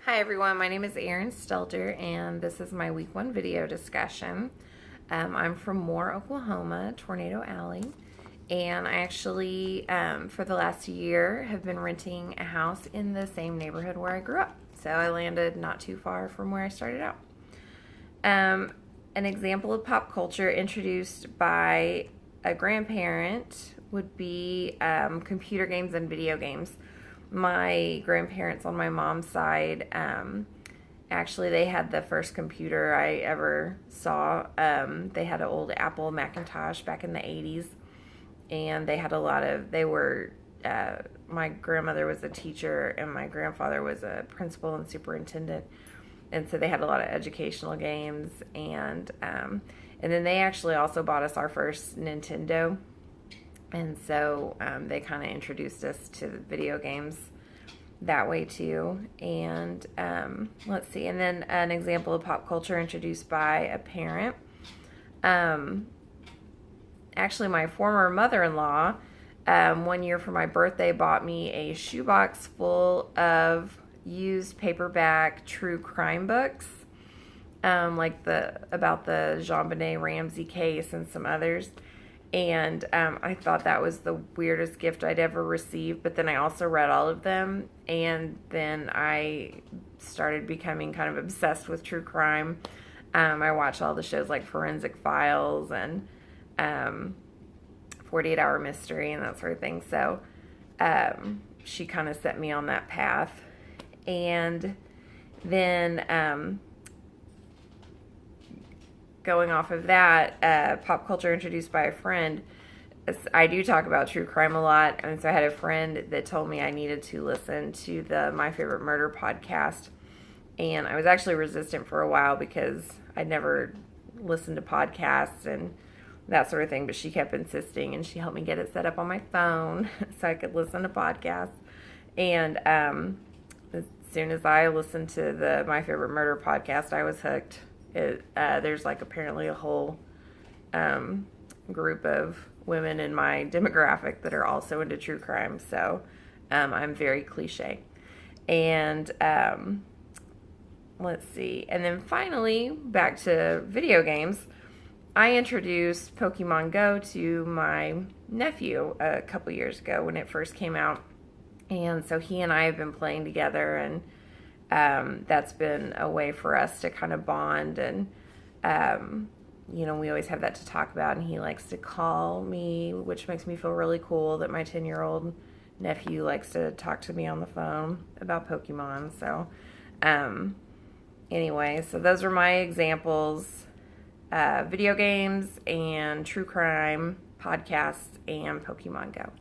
Hi everyone, my name is Erin Stelter and this is my week 1 video discussion. I'm from Moore, Oklahoma, Tornado Alley, and I actually, for the last year, have been renting a house in the same neighborhood where I grew up. So I landed not too far from where I started out. An example of pop culture introduced by a grandparent would be computer games and video games. My grandparents on my mom's side, actually they had the first computer I ever saw. They had an old Apple Macintosh back in the 80s, and they had my grandmother was a teacher and my grandfather was a principal and superintendent, and so they had a lot of educational games, and then they actually also bought us our first Nintendo. And so they kind of introduced us to the video games that way too. And let's see. And then an example of pop culture introduced by a parent. Actually, my former mother-in-law, one year for my birthday, bought me a shoebox full of used paperback true crime books, like about the JonBenet Ramsey case and some others. And I thought that was the weirdest gift I'd ever received, but then I also read all of them, and then I started becoming kind of obsessed with true crime. I watched all the shows like Forensic Files and 48 Hour Mystery and that sort of thing, so she kind of set me on that path. And then going off of that, pop culture introduced by a friend, I do talk about true crime a lot, and so I had a friend that told me I needed to listen to the My Favorite Murder podcast, and I was actually resistant for a while because I'd never listened to podcasts and that sort of thing, but she kept insisting, and she helped me get it set up on my phone so I could listen to podcasts. And as soon as I listened to the My Favorite Murder podcast, I was hooked. There's like apparently a whole group of women in my demographic that are also into true crime, so I'm very cliche. And let's see, and then finally back to video games. I introduced Pokemon Go to my nephew a couple years ago when it first came out, and so he and I have been playing together, and that's been a way for us to kind of bond, and we always have that to talk about, and he likes to call me, which makes me feel really cool that my 10-year-old nephew likes to talk to me on the phone about Pokemon. So anyway, so those are my examples: video games and true crime podcasts and Pokemon Go.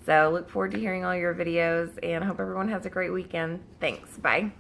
So look forward to hearing all your videos, and hope everyone has a great weekend. Thanks. Bye.